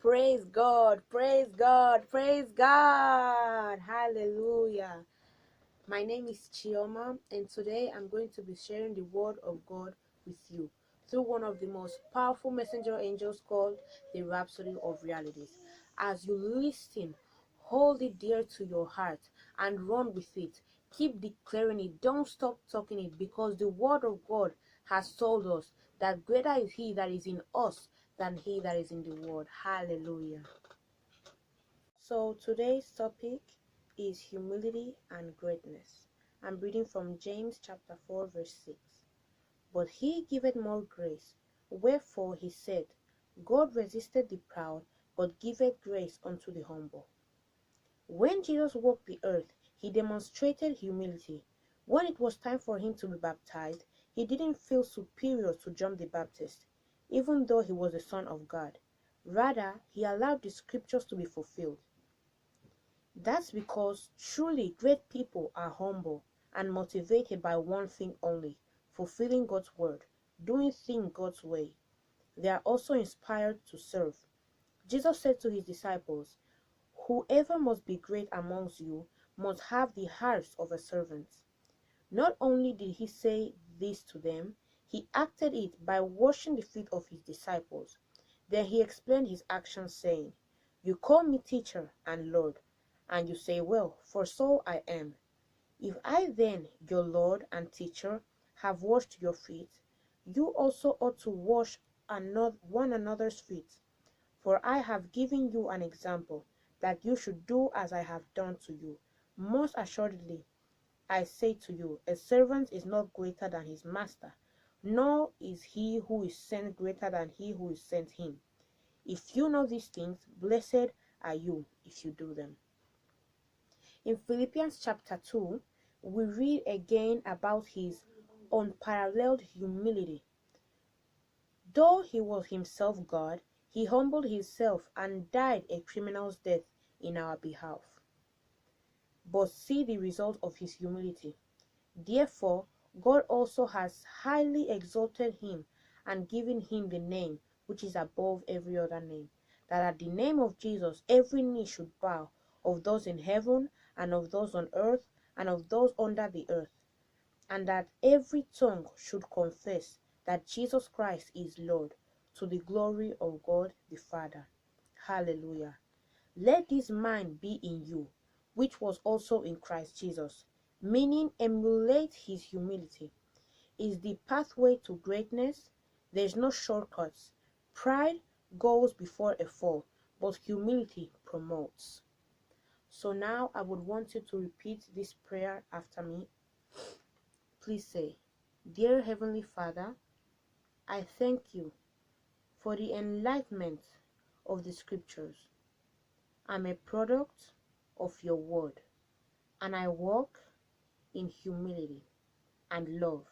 Praise God, praise God, praise God. Hallelujah. My name is Chioma, and today I'm going to be sharing the word of God with you through one of the most powerful messenger angels called the Rhapsody of Realities. As you listen, hold it dear to your heart and run with it. Keep declaring it. Don't stop talking it, because the word of God has told us that greater is He that is in us than he that is in the world. Hallelujah. So today's topic is humility and greatness. I'm reading from James chapter 4 verse 6. But he giveth more grace. Wherefore he said, God resisteth the proud, but giveth grace unto the humble. When Jesus walked the earth, he demonstrated humility. When it was time for him to be baptized, he didn't feel superior to John the Baptist, even though he was the Son of God. Rather, he allowed the scriptures to be fulfilled. That's because truly great people are humble and motivated by one thing only: fulfilling God's word, doing things God's way. They are also inspired to serve. Jesus said to his disciples, "Whoever must be great amongst you must have the hearts of a servant." Not only did he say this to them, he acted it by washing the feet of his disciples. Then he explained his actions, saying, "You call me teacher and Lord, and you say, well, for so I am. If I then, your Lord and teacher, have washed your feet, you also ought to wash one another's feet. For I have given you an example, that you should do as I have done to you. Most assuredly, I say to you, a servant is not greater than his master, nor is he who is sent greater than he who is sent him. If you know these things, blessed are you if you do them." In Philippians chapter 2, we read again about his unparalleled humility. Though he was himself God, he humbled himself and died a criminal's death in our behalf. But see the result of his humility. Therefore, God also has highly exalted him and given him the name which is above every other name, that at the name of Jesus every knee should bow, of those in heaven, and of those on earth, and of those under the earth, and that every tongue should confess that Jesus Christ is Lord, to the glory of God the Father. Hallelujah. Let this mind be in you, which was also in Christ Jesus, meaning emulate his humility. Is the pathway to greatness. There's no shortcuts. Pride goes before a fall, but humility promotes. So now I would want you to repeat this prayer after me. Please say, "Dear Heavenly Father, I thank you for the enlightenment of the scriptures. I'm a product of your word, and I walk in humility and love,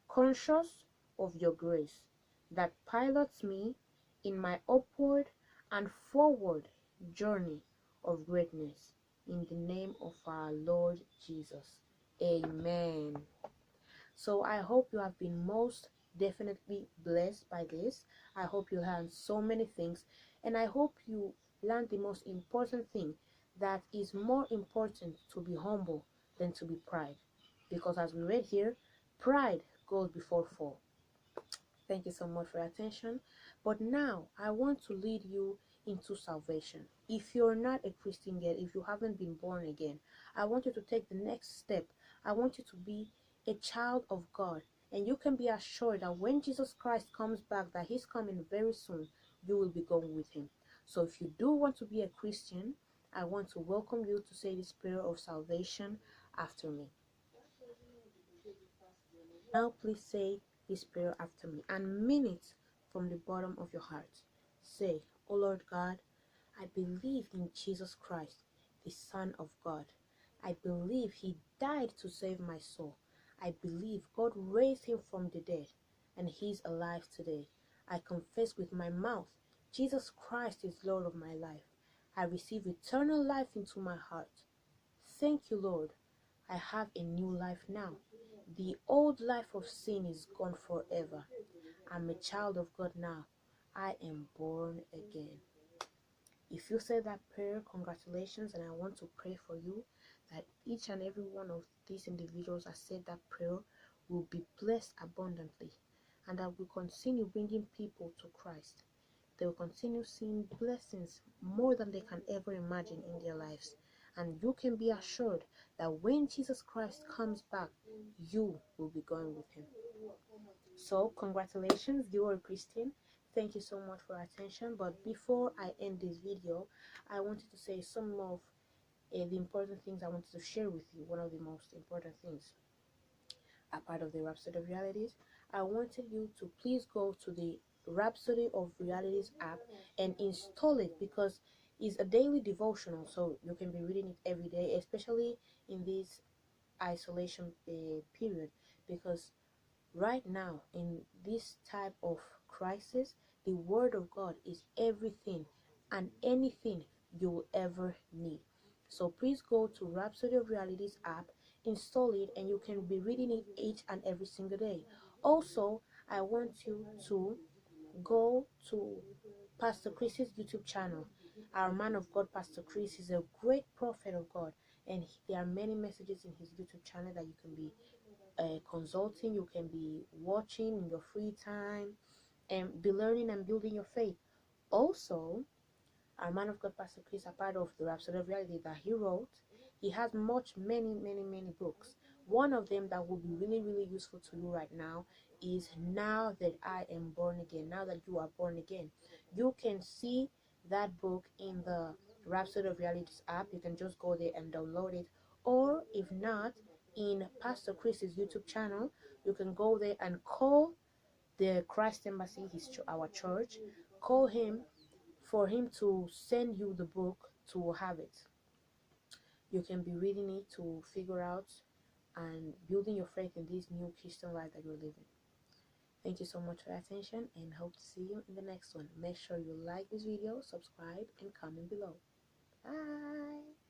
conscious of your grace that pilots me in my upward and forward journey of greatness. In the name of our Lord Jesus. Amen." So I hope you have been most definitely blessed by this. I hope you learned so many things, and I hope you learned the most important thing, that is more important to be humble than to be pride. Because as we read here, pride goes before fall. Thank you so much for your attention. But now I want to lead you into salvation. If you're not a Christian yet, if you haven't been born again, I want you to take the next step. I want you to be a child of God, and you can be assured that when Jesus Christ comes back, that he's coming very soon, you will be going with him. So if you do want to be a Christian, I want to welcome you to say this prayer of salvation after me. Now please say this prayer after me and mean it from the bottom of your heart. Say, "Oh Lord God, I believe in Jesus Christ, the Son of God. I believe he died to save my soul. I believe God raised him from the dead, and he is alive today. I confess with my mouth Jesus Christ is Lord of my life. I receive eternal life into my heart. Thank you, Lord. I have a new life now. The old life of sin is gone forever. I'm a child of God now. I am born again." If you said that prayer, congratulations, and I want to pray for you that each and every one of these individuals that said that prayer will be blessed abundantly, and that will continue bringing people to Christ. They will continue seeing blessings more than they can ever imagine in their lives. And you can be assured that when Jesus Christ comes back, you will be going with him. So, congratulations, you are a Christian. Thank you so much for your attention. But before I end this video, I wanted to say some of the important things I wanted to share with you. One of the most important things, a part of the Rhapsody of Realities, I wanted you to please go to the Rhapsody of Realities app and install it, because it's a daily devotional, so you can be reading it every day, especially in this isolation period, because right now in this type of crisis, the word of God is everything and anything you will ever need. So please go to Rhapsody of Realities app, install it, and you can be reading it each and every single day. Also, I want you to go to Pastor Chris's YouTube channel. Our man of God, Pastor Chris, is a great prophet of God, and there are many messages in his YouTube channel that you can be consulting, you can be watching in your free time, and be learning and building your faith. Also, our man of God, Pastor Chris, a part of the Rhapsody of Reality that he wrote, he has many books. One of them that will be really useful to you right now is Now That I Am Born Again. Now that you are born again, you can see that book in the Rhapsody of Realities app. You can just go there and download it, or if not, in Pastor Chris's YouTube channel, you can go there and call the Christ Embassy, our church, call him for him to send you the book to have it. You can be reading it to figure out and building your faith in this new Christian life that you're living. Thank you so much for your attention, and hope to see you in the next one. Make sure you like this video, subscribe, and comment below. Bye.